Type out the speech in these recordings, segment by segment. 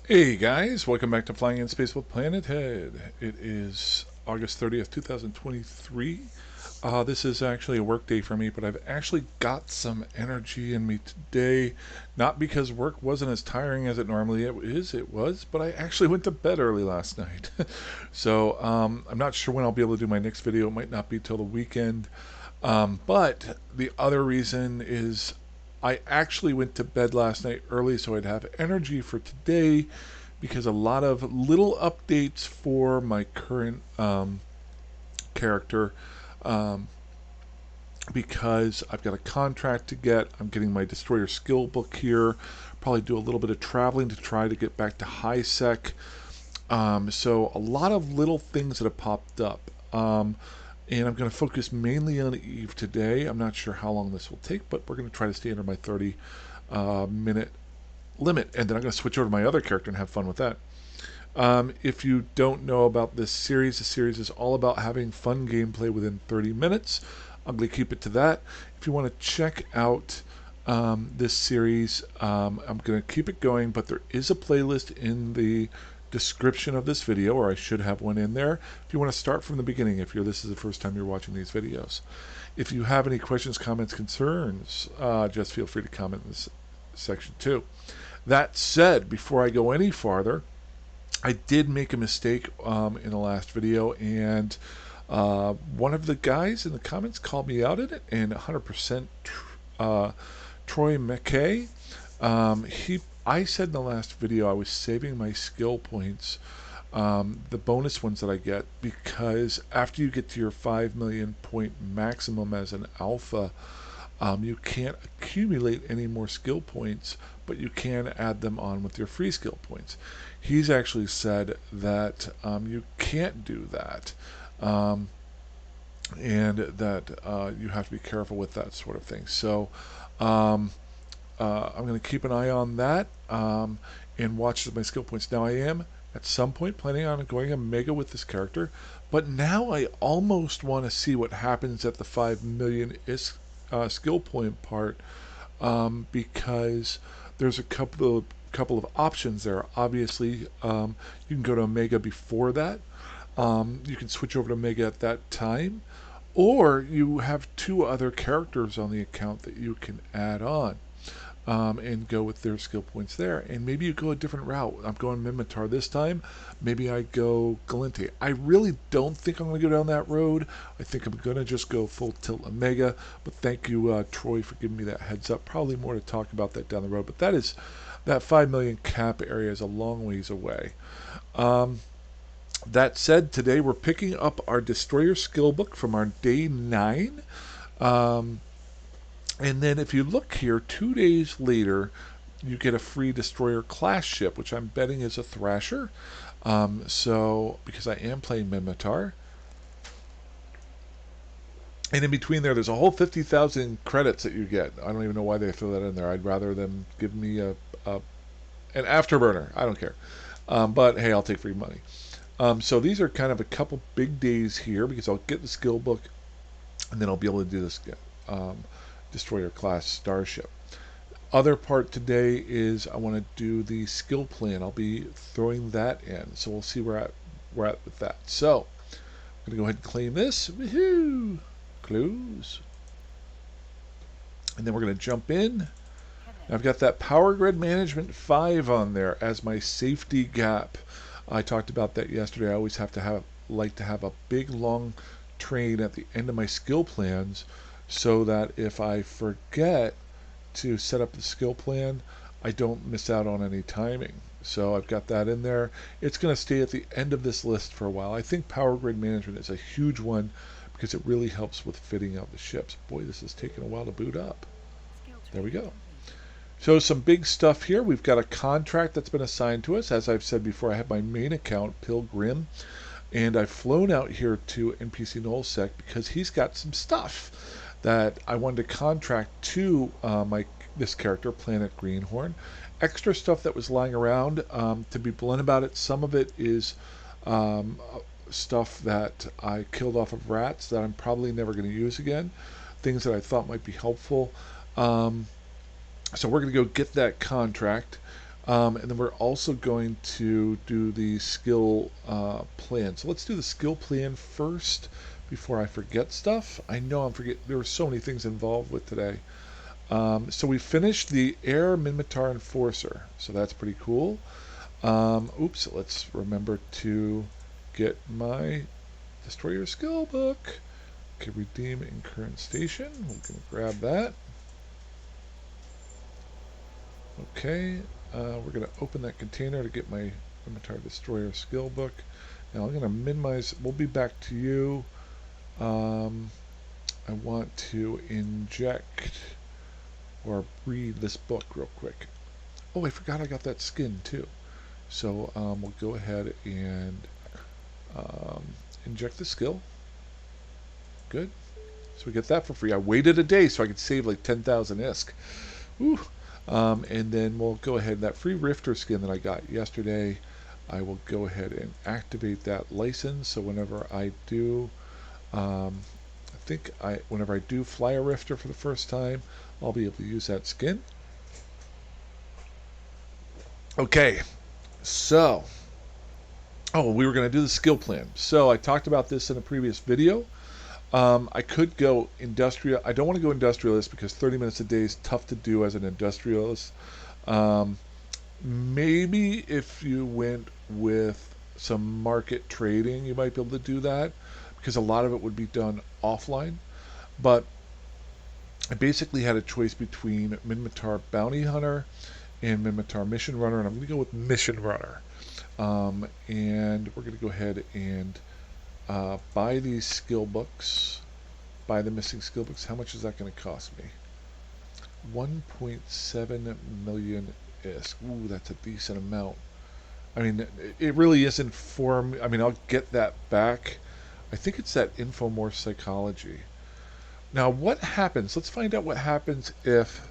Hey guys, welcome back to Flying in Space with Planet Head. It is August 30th, 2023. This is actually a work day for me, but I've actually got some energy in me today. Not because work wasn't as tiring as it normally it was, but I actually went to bed early last night. So I'm not sure when I'll be able to do my next video. It might not be till the weekend. But the other reason is I actually went to bed last night early so I'd have energy for today because a lot of little updates for my current character. Um, because I've got a contract to get. I'm getting my destroyer skill book here. Probably do a little bit of traveling to try to get back to high sec. So a lot of little things that have popped up. And I'm going to focus mainly on Eve today. I'm not sure how long this will take, but we're going to try to stay under my 30 minute limit. And then I'm going to switch over to my other character and have fun with that. If you don't know about this series, the series is all about having fun gameplay within 30 minutes. I'm going to keep it to that. If you want to check out this series, I'm going to keep it going, but there is a playlist in the description of this video, or I should have one in there, if you want to start from the beginning, if this is the first time you're watching these videos. If you have any questions, comments, concerns, just feel free to comment in this section too. That said, before I go any farther, I did make a mistake in the last video, and one of the guys in the comments called me out at it, and 100% Troy McKay. I said in the last video I was saving my skill points, the bonus ones that I get, because after you get to your 5 million point maximum as an alpha, you can't accumulate any more skill points, but you can add them on with your free skill points. He's actually said that you can't do that, and that you have to be careful with that sort of thing. So um, I'm going to keep an eye on that and watch my skill points. Now I am at some point planning on going Omega with this character, but now I almost want to see what happens at the 5 million skill point part, because there's a couple of options there. Obviously, you can go to Omega before that. You can switch over to Omega at that time, or you have two other characters on the account that you can add on. And go with their skill points there. And maybe you go a different route. I'm going Mimitar this time. Maybe I go Galente. I really don't think I'm going to go down that road. I think I'm going to just go full tilt Omega. But thank you, Troy, for giving me that heads up. Probably more to talk about that down the road. But that 5 million cap area is a long ways away. That said, today we're picking up our Destroyer skill book from our day 9. And then if you look here, 2 days later, you get a free destroyer class ship, which I'm betting is a Thrasher. So, because I am playing Mimitar. And in between there's a whole 50,000 credits that you get. I don't even know why they throw that in there. I'd rather them give me an afterburner. I don't care. But hey, I'll take free money. So these are kind of a couple big days here because I'll get the skill book and then I'll be able to do this destroyer class starship. Other part today is I want to do the skill plan. I'll be throwing that in, so we'll see where we're at with that. So I'm going to go ahead and claim this. Woohoo! Close. And then we're going to jump in. I've got that Power Grid Management 5 on there as my safety gap. I talked about that yesterday. I always like to have a big long train at the end of my skill plans, so that if I forget to set up the skill plan, I don't miss out on any timing. So I've got that in there. It's going to stay at the end of this list for a while. I think Power Grid Management is a huge one because it really helps with fitting out the ships. Boy, this is taking a while to boot up. There we go. So some big stuff here. We've got a contract that's been assigned to us. As I've said before, I have my main account, Pilgrim, and I've flown out here to NPC Nullsec because he's got some stuff that I wanted to contract to this character, Planet Greenhorn. Extra stuff that was lying around. To be blunt about it, some of it is stuff that I killed off of rats that I'm probably never going to use again. Things that I thought might be helpful. So we're going to go get that contract. And then we're also going to do the skill plan. So let's do the skill plan first before I forget stuff. I know I'm forgetting. There were so many things involved with today. So we finished the Air Minmatar Enforcer. So that's pretty cool. Oops, let's remember to get my Destroyer skill book. Okay, redeem in current station. We're going to grab that. Okay, we're going to open that container to get my Minmatar Destroyer skill book. Now I'm going to minimize. We'll be back to you. I want to inject or read this book real quick. Oh, I forgot I got that skin too. So we'll go ahead and inject the skill. Good. So we get that for free. I waited a day so I could save like 10,000 ISK. Woo. And then we'll go ahead, that free Rifter skin that I got yesterday, I will go ahead and activate that license. So whenever I do, whenever I do fly a Rifter for the first time, I'll be able to use that skin. Okay, so, we were going to do the skill plan. So I talked about this in a previous video. I could go industrial. I don't want to go industrialist because 30 minutes a day is tough to do as an industrialist. Maybe if you went with some market trading, you might be able to do that because a lot of it would be done offline. But I basically had a choice between Minmatar Bounty Hunter and Minmatar Mission Runner, and I'm going to go with Mission Runner. And we're going to go ahead and buy these skill books, buy the missing skill books. How much is that going to cost me? 1.7 million ISK. Ooh, that's a decent amount. I mean, it really isn't for me. I mean, I'll get that back. I think it's that Infomorph psychology. Now, what happens? Let's find out what happens if...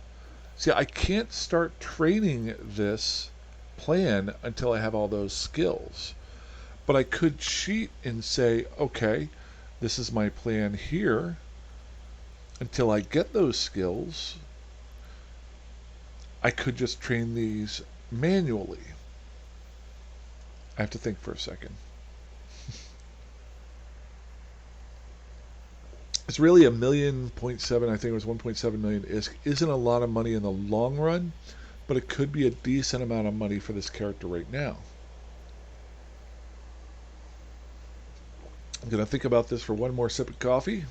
See, I can't start training this plan until I have all those skills. But I could cheat and say, okay, this is my plan here. Until I get those skills, I could just train these manually. I have to think for a second. It's really a 1.7 million, I think it was 1.7 million ISK. Isn't a lot of money in the long run, but it could be a decent amount of money for this character right now. I'm going to think about this for one more sip of coffee.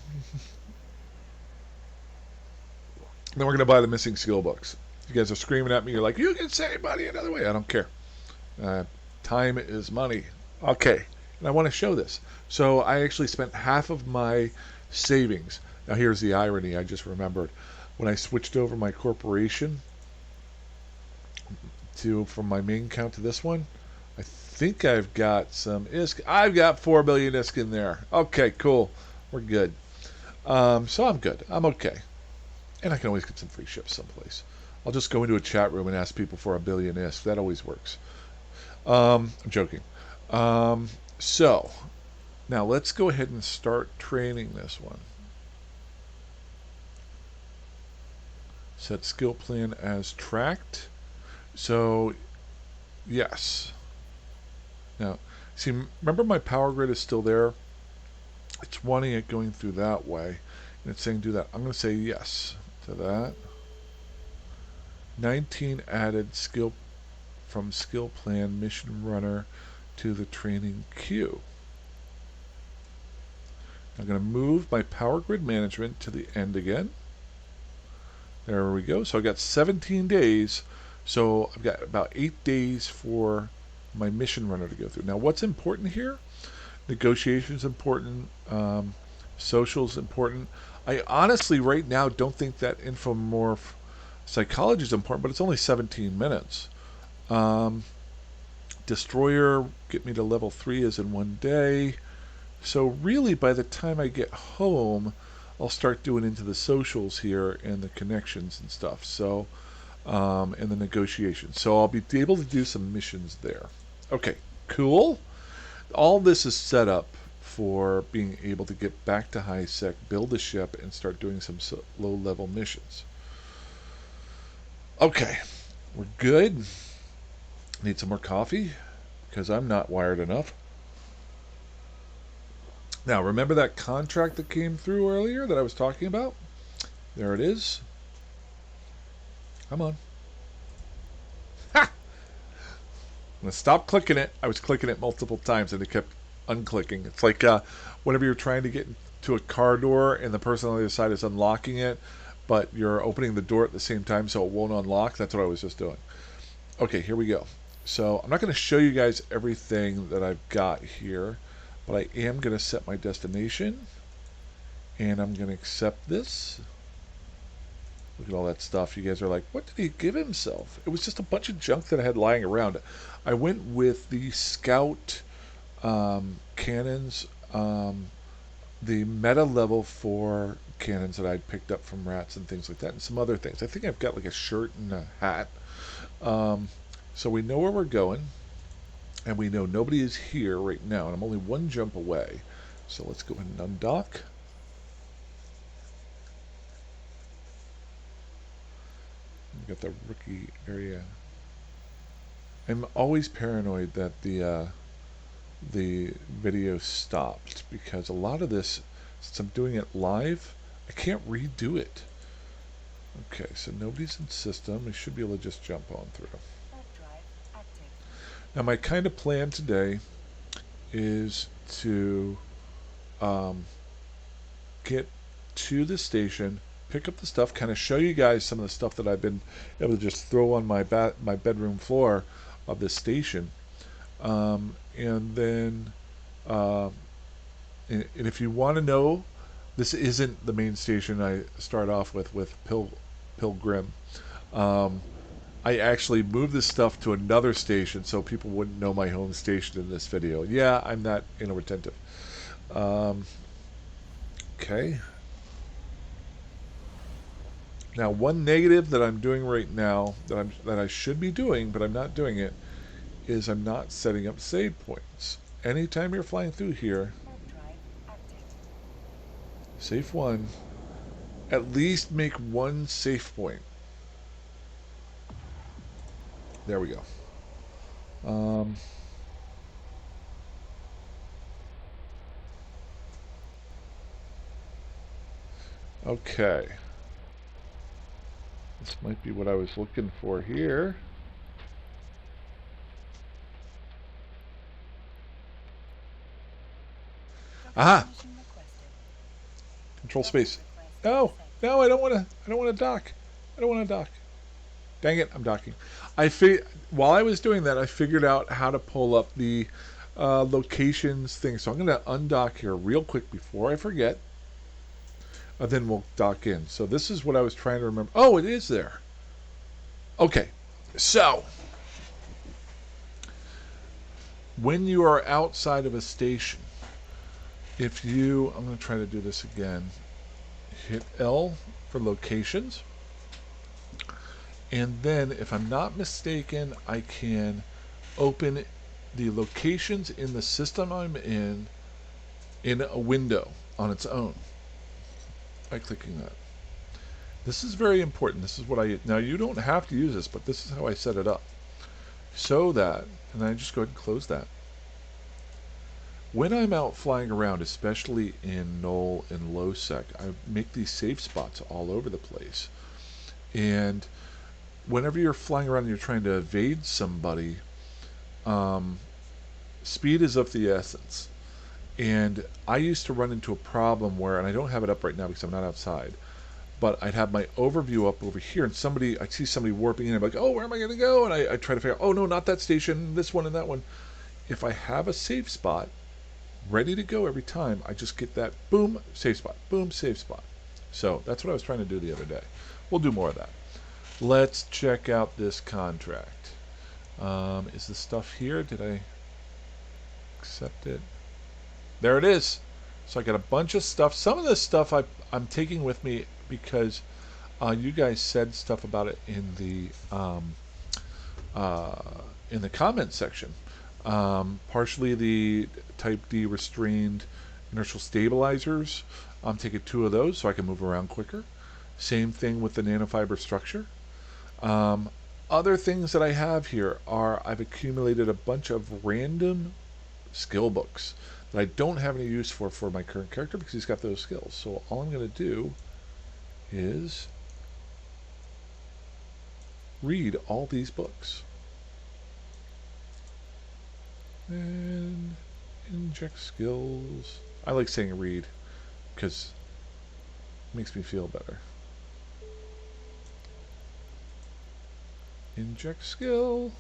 Then we're going to buy the missing skill books. You guys are screaming at me. You're like, you can save money another way. I don't care. Time is money. Okay. And I want to show this. So I actually spent half of my savings. Now here's the irony I just remembered. When I switched over my corporation from my main account to this one, I think I've got some ISK. I've got 4 billion ISK in there. Okay, cool. We're good. So I'm good. I'm okay. And I can always get some free ships someplace. I'll just go into a chat room and ask people for 1 billion ISK. That always works. I'm joking. So, now let's go ahead and start training this one. Set skill plan as tracked. So, yes. Now, see, remember my power grid is still there? It's wanting it going through that way. And it's saying do that. I'm going to say yes to that. 19 added skill from skill plan mission runner to the training queue. I'm going to move my power grid management to the end again. There we go. So I got 17 days. So I've got about 8 days for my mission runner to go through. Now what's important here? Negotiation is important. Social is important. I honestly right now don't think that Infomorph psychology is important, but it's only 17 minutes. Destroyer, get me to level 3 is in 1 day. So really by the time I get home, I'll start doing into the socials here and the connections and stuff. So, and the negotiations. So I'll be able to do some missions there. Okay, cool. All this is set up for being able to get back to high sec, build a ship, and start doing some low-level missions. Okay, we're good. Need some more coffee because I'm not wired enough. Now, remember that contract that came through earlier that I was talking about? There it is. Come on. Ha! I'm going to stop clicking it. I was clicking it multiple times and it kept unclicking. It's like whenever you're trying to get to a car door and the person on the other side is unlocking it, but you're opening the door at the same time so it won't unlock. That's what I was just doing. Okay, here we go. So I'm not going to show you guys everything that I've got here, but I am going to set my destination, and I'm going to accept this. Look at all that stuff. You guys are like, what did he give himself? It was just a bunch of junk that I had lying around. I went with the Scout cannons, the meta level 4 cannons that I'd picked up from rats and things like that, and some other things. I think I've got like a shirt and a hat. So we know where we're going, and we know nobody is here right now, and I'm only one jump away. So let's go ahead and undock. We got the rookie area. I'm always paranoid that the video stopped because a lot of this, since I'm doing it live, I can't redo it. Okay, so nobody's in system. We should be able to just jump on through. Now my kind of plan today is to get to the station, pick up the stuff, kind of show you guys some of the stuff that I've been able to just throw on my bedroom floor of this station, and then and if you want to know, this isn't the main station I start off with Pilgrim. I actually moved this stuff to another station so people wouldn't know my home station in this video. Yeah, I'm not inattentive. Okay. Now, one negative that I'm doing right now that I should be doing, but I'm not doing it, is I'm not setting up save points. Anytime you're flying through here, safe one, at least make one safe point. There we go. Okay. This might be what I was looking for here. Aha! Control space. No, no, I don't want to. I don't want to dock. I don't want to dock. Dang it, I'm docking. While I was doing that, I figured out how to pull up the locations thing. So I'm going to undock here real quick before I forget. And then we'll dock in. So this is what I was trying to remember. Oh, it is there. Okay, so when you are outside of a station, I'm going to try to do this again. Hit L for locations. And then, if I'm not mistaken, I can open the locations in the system I'm in a window on its own by clicking that. This is very important. This is what now you don't have to use this, but this is how I set it up. So that, and I just go ahead and close that. When I'm out flying around, especially in null and low sec, I make these safe spots all over the place. And whenever you're flying around and you're trying to evade somebody, speed is of the essence. And I used to run into a problem where, and I don't have it up right now because I'm not outside, but I'd have my overview up over here, and I'd see somebody warping in, and I'm like, oh, where am I going to go? And I try to figure out, oh, no, not that station, this one and that one. If I have a safe spot ready to go every time, I just get that boom, safe spot, boom, safe spot. So that's what I was trying to do the other day. We'll do more of that. Let's check out this contract. Is the stuff here? Did I accept it? There it is. So I got a bunch of stuff. Some of this stuff I'm taking with me because you guys said stuff about it in the comment section. Partially the Type D restrained inertial stabilizers. I'm taking 2 of those so I can move around quicker. Same thing with the nanofiber structure. Other things that I have here are I've accumulated a bunch of random skill books that I don't have any use for my current character because he's got those skills. So all I'm going to do is read all these books and inject skills. I like saying read because it makes me feel better. Inject skill.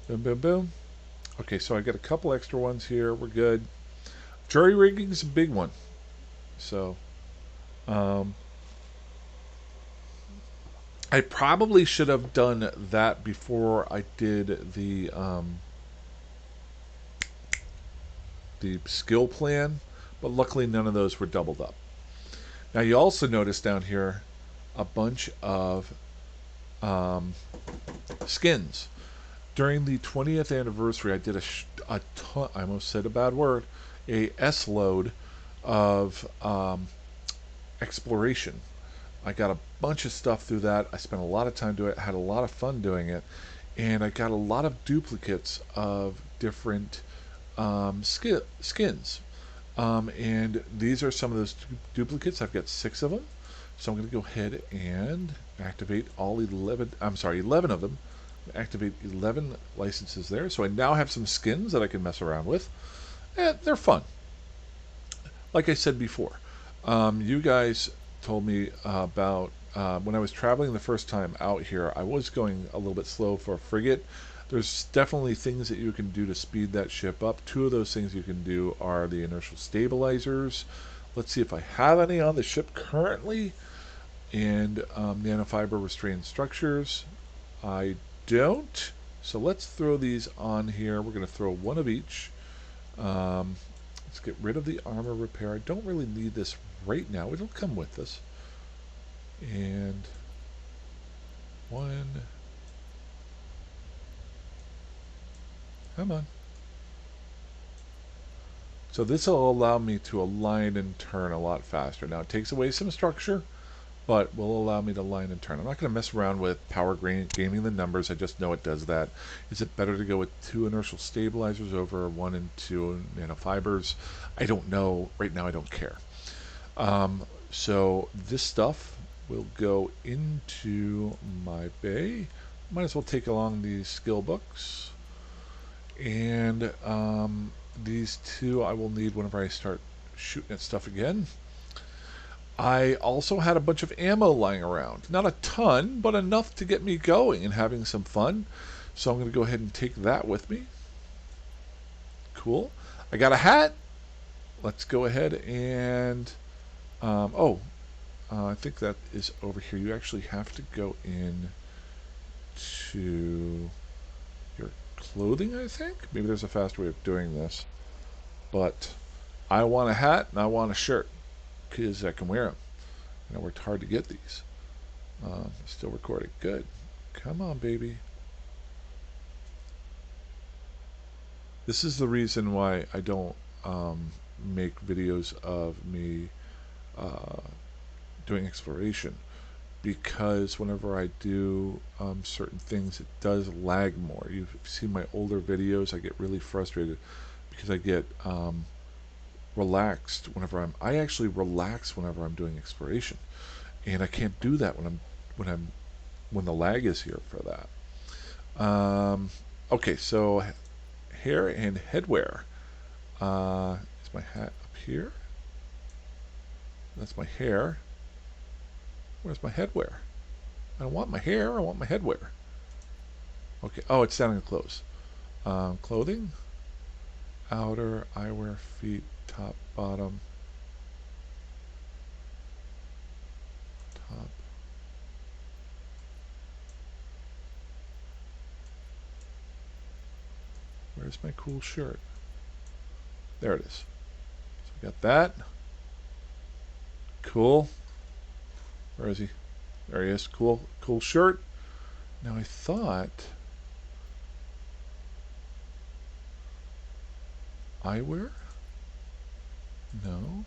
Boom, boom, boom. Okay, so I got a couple extra ones here. We're good. Jury rigging's a big one. So, I probably should have done that before I did the skill plan, but luckily none of those were doubled up. Now you also notice down here a bunch of skins. During the 20th anniversary, I did a ton, I almost said a bad word, a S-load of exploration. I got a bunch of stuff through that. I spent a lot of time doing it, had a lot of fun doing it, and I got a lot of duplicates of different skins. And these are some of those duplicates. I've got 6 of them. So I'm going to go ahead and activate all 11, I'm sorry, 11 of them. Activate 11 licenses there. So I now have some skins that I can mess around with. And they're fun. Like I said before, you guys told me about when I was traveling the first time out here, I was going a little bit slow for a frigate. There's definitely things that you can do to speed that ship up. 2 of those things you can do are the inertial stabilizers. Let's see if I have any on the ship currently. And nanofiber restrained structures. I don't. So let's throw these on here. We're going to throw 1 of each. Let's get rid of the armor repair. I don't really need this right now. It'll come with us. And 1. Come on. So this will allow me to align and turn a lot faster. Now it takes away some structure, but will allow me to align and turn. I'm not going to mess around with power gaming the numbers. I just know it does that. Is it better to go with 2 inertial stabilizers over 1 and 2 nanofibers? I don't know. Right now I don't care. So this stuff will go into my bay. Might as well take along these skill books. And these 2 I will need whenever I start shooting at stuff again. I also had a bunch of ammo lying around. Not a ton, but enough to get me going and having some fun. So I'm going to go ahead and take that with me. Cool. I got a hat. Let's go ahead and... I think that is over here. You actually have to go in to your clothing, I think. Maybe there's a faster way of doing this. But I want a hat and I want a shirt because I can wear them. And I worked hard to get these. Still recording. Good. Come on, baby. This is the reason why I don't make videos of me doing exploration, because whenever I do certain things, it does lag more. You've seen my older videos. I get really frustrated because I get relaxed whenever I actually relax whenever I'm doing exploration, and I can't do that when the lag is here for that. Okay, so hair and headwear. Is my hat up here? That's my hair. Where's my headwear? I don't want my hair, I want my headwear. Okay, oh, it's down in clothes. Clothing, outer, eyewear, feet, top, bottom, top. Where's my cool shirt? There it is. So we got that. Cool. Where is he? There he is. Cool. Cool shirt. Now I thought eyewear? No.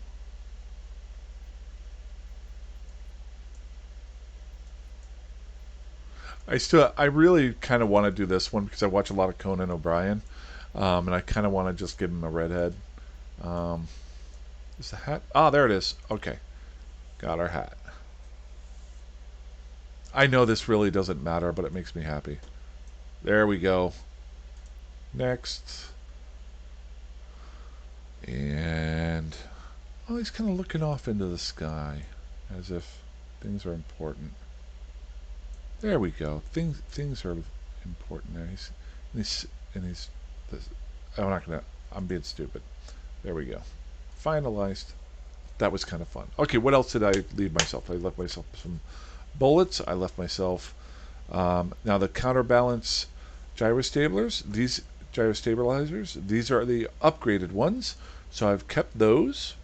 I really kind of want to do this one because I watch a lot of Conan O'Brien, and I kind of want to just give him a redhead. Um, is the hat? Ah, there it is. Okay, got our hat. I know this really doesn't matter, but it makes me happy. There we go. Next. And oh, he's kind of looking off into the sky as if things are important. There we go. Things are important there. He's. I'm not gonna. I'm being stupid. There we go. Finalized. That was kind of fun. Okay, what else did I leave myself? I left myself some bullets. I left myself. Now the counterbalance gyrostablers. These gyrostabilizers. These are the upgraded ones. So I've kept those.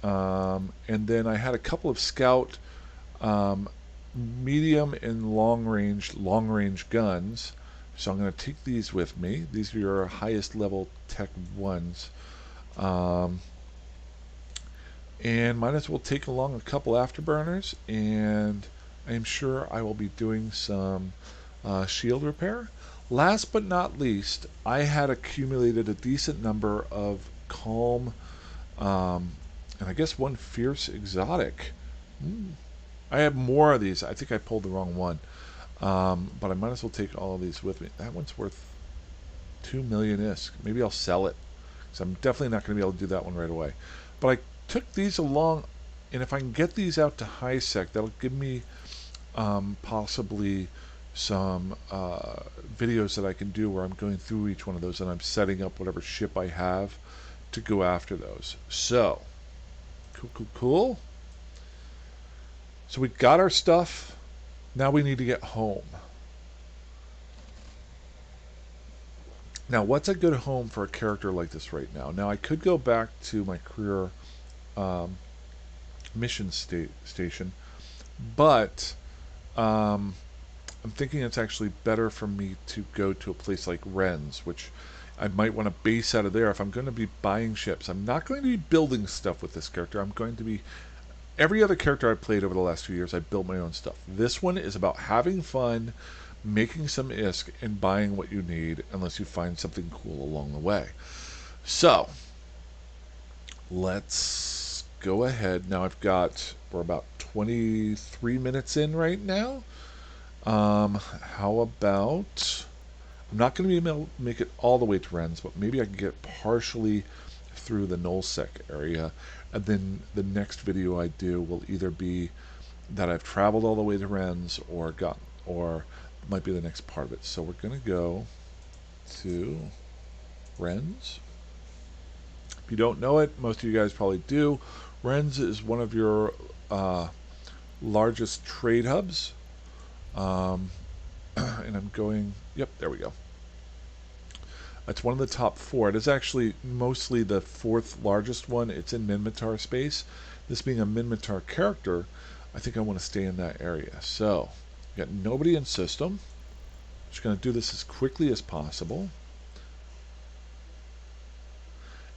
And then I had a couple of scout medium and long range guns. So I'm going to take these with me. These are your highest level tech ones. And might as well take along a couple afterburners, and I'm sure I will be doing some shield repair. Last but not least, I had accumulated a decent number of calm, and I guess one fierce exotic. I have more of these. I think I pulled the wrong one. But I might as well take all of these with me. That one's worth 2 million ISK. Maybe I'll sell it, because I'm definitely not going to be able to do that one right away. But I took these along, and if I can get these out to high sec, that'll give me possibly some videos that I can do where I'm going through each one of those and I'm setting up whatever ship I have to go after those. So, cool. So we got our stuff. Now we need to get home. Now, what's a good home for a character like this right now? Now, I could go back to my career mission station, but I'm thinking it's actually better for me to go to a place like Rennes, which I might want to base out of there if I'm going to be buying ships. I'm not going to be building stuff with this character. I'm going to be... Every other character I've played over the last few years, I built my own stuff. This one is about having fun, making some ISK, and buying what you need unless you find something cool along the way. So, let's go ahead. Now we're about 23 minutes in right now. How about... I'm not going to be able to make it all the way to Rennes, but maybe I can get partially through the Nullsec area, and then the next video I do will either be that I've traveled all the way to Rennes or might be the next part of it. So we're going to go to Rennes. If you don't know it, most of you guys probably do. Rennes is one of your largest trade hubs. And I'm going... Yep, there we go. It's one of the top 4. It is actually mostly the 4th largest one. It's in Minmatar space. This being a Minmatar character, I think I want to stay in that area. So, got nobody in system. Just going to do this as quickly as possible.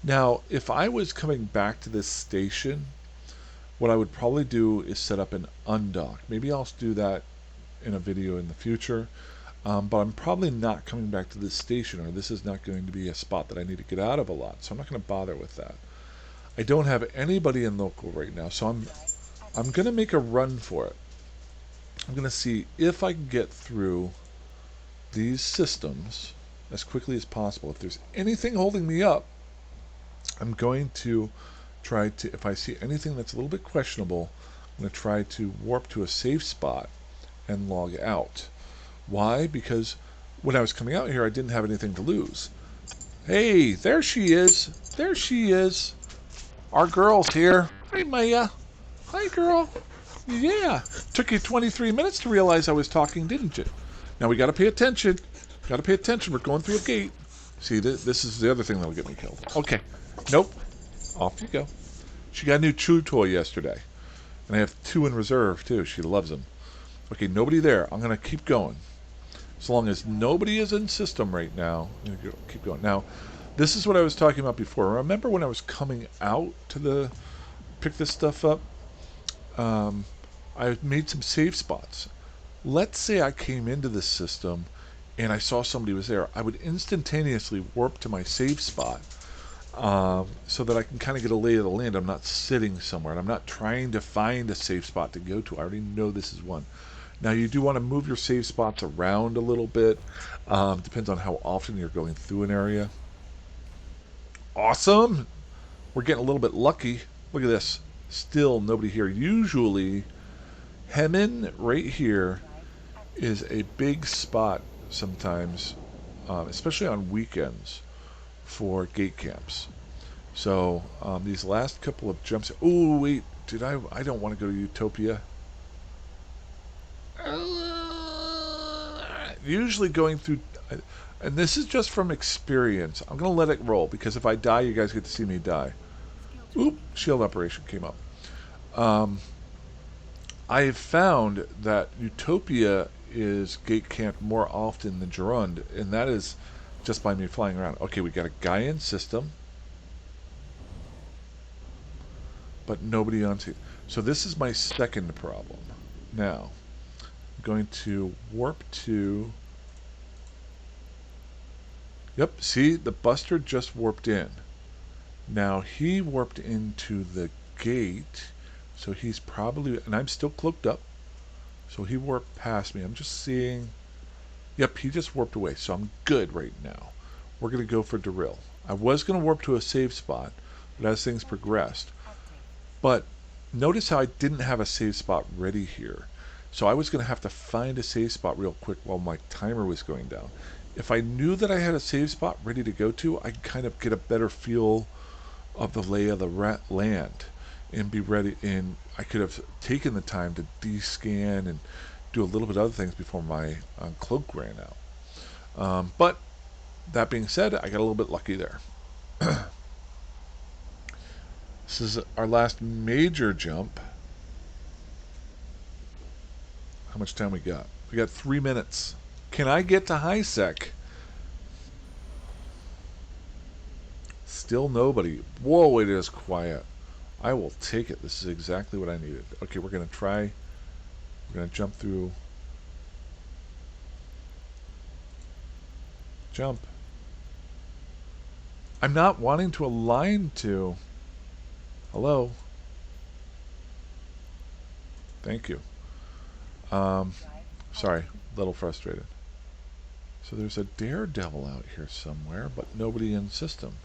Now, if I was coming back to this station, what I would probably do is set up an undock. Maybe I'll do that in a video in the future. But I'm probably not coming back to this station, or this is not going to be a spot that I need to get out of a lot, so I'm not going to bother with that. I don't have anybody in local right now, so I'm going to make a run for it. I'm going to see if I can get through these systems as quickly as possible. If there's anything holding me up, I'm going to try to, if I see anything that's a little bit questionable, I'm going to try to warp to a safe spot and log out. Why? Because when I was coming out here, I didn't have anything to lose. Hey, there she is. There she is. Our girl's here. Hi, Maya. Hi, girl. Yeah. Took you 23 minutes to realize I was talking, didn't you? Now we got to pay attention. Got to pay attention. We're going through a gate. See, this is the other thing that'll get me killed. Okay. Nope. Off you go. She got a new chew toy yesterday. And I have 2 in reserve, too. She loves them. Okay, nobody there. I'm going to keep going. As long as nobody is in system right now, I'm going to keep going. Now, this is what I was talking about before. Remember when I was coming out to pick this stuff up? I made some safe spots. Let's say I came into this system and I saw somebody was there. I would instantaneously warp to my save spot, so that I can kind of get a lay of the land. I'm not sitting somewhere, and I'm not trying to find a safe spot to go to. I already know this is one. Now, you do want to move your save spots around a little bit. Depends on how often you're going through an area. Awesome! We're getting a little bit lucky. Look at this. Still nobody here. Usually, Hemen right here is a big spot sometimes, especially on weekends, for gate camps. So these last couple of jumps. Oh wait, did I don't want to go to Utopia. Usually going through, and this is just from experience. I'm gonna let it roll because if I die, you guys get to see me die. Oop! Shield operation came up. I have found that Utopia is gate camped more often than Gerund, and that is just by me flying around. Okay, we got a guy in system, but nobody on scene. So this is my second problem. Now, I'm going to warp to... Yep, see, the Buster just warped in. Now, he warped into the gate, so he's probably... And I'm still cloaked up, so he warped past me. I'm just seeing... Yep, he just warped away, so I'm good right now. We're going to go for Darryl. I was going to warp to a save spot, but as things progressed... But notice how I didn't have a save spot ready here. So I was going to have to find a save spot real quick while my timer was going down. If I knew that I had a save spot ready to go to, I could kind of get a better feel of the lay of the land and be ready. And I could have taken the time to descan and do a little bit of other things before my cloak ran out. But that being said, I got a little bit lucky there. This is our last major jump. How much time we got? We got 3 minutes. Can I get to high sec? Still nobody. Whoa, it is quiet. I will take it. This is exactly what I needed. Okay, we're going to try. We're going to jump through. Jump. I'm not wanting to align to... Hello. Thank you. Sorry, a little frustrated. So there's a daredevil out here somewhere, but nobody in system.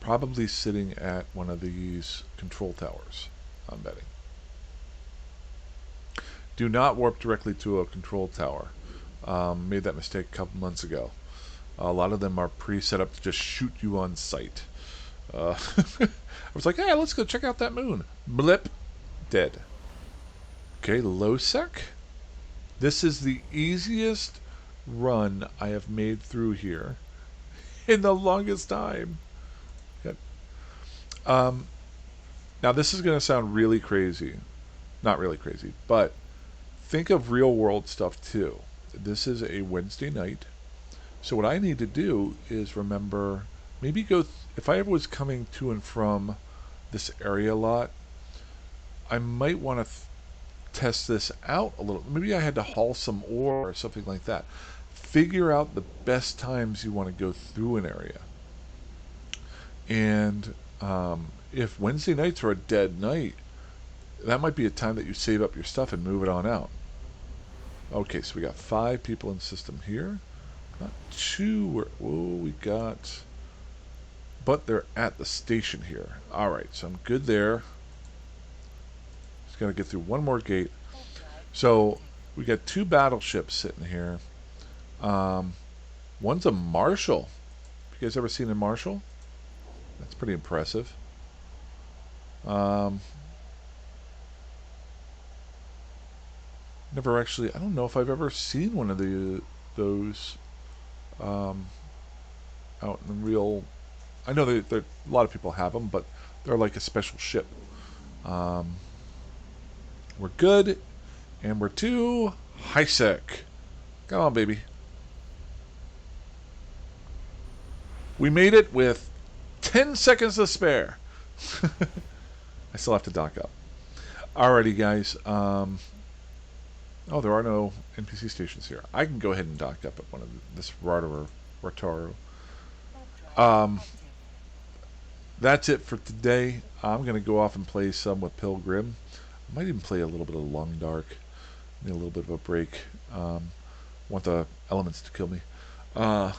Probably sitting at one of these control towers, I'm betting. Do not warp directly to a control tower. Made that mistake a couple months ago. A lot of them are pre-set up to just shoot you on sight. I was like, hey, let's go check out that moon. Blip. Dead. Okay, low sec. This is the easiest run I have made through here in the longest time. Yep. Now this is going to sound really crazy. Not really crazy, but think of real world stuff too. This is a Wednesday night. So what I need to do is remember, maybe go, if I ever was coming to and from this area a lot, I might want to test this out a little. Maybe I had to haul some ore or something like that. Figure out the best times you want to go through an area. And if Wednesday nights are a dead night, that might be a time that you save up your stuff and move it on out. Okay, so we got 5 people in the system here. Not 2. Whoa, we got... But they're at the station here. Alright, so I'm good there. Just got to get through one more gate. So, we got 2 battleships sitting here. One's a Marshal. You guys ever seen a Marshal? That's pretty impressive. Never actually... I don't know if I've ever seen one of those out in the real... I know that a lot of people have them, but they're like a special ship. We're good, and we're to high sec. Come on, baby. We made it with 10 seconds to spare. I still have to dock up. Alrighty, guys. Oh, there are no NPC stations here. I can go ahead and dock up at one of this Rotaru. Um, that's it for today. I'm going to go off and play some with Pilgrim. I might even play a little bit of Long Dark. Need a little bit of a break. Want the elements to kill me. Uh,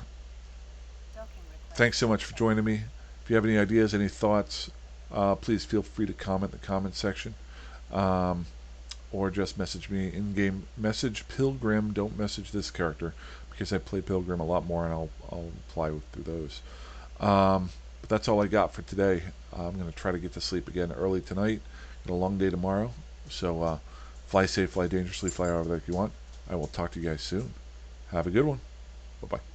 Thanks so much for joining me. If you have any ideas, any thoughts, please feel free to comment in the comment section. Um, or just message me in-game. Message Pilgrim. Don't message this character because I play Pilgrim a lot more, and I'll reply through those. But that's all I got for today. I'm going to try to get to sleep again early tonight. Got a long day tomorrow, so fly safe, fly dangerously, fly however that you want. I will talk to you guys soon. Have a good one. Bye bye.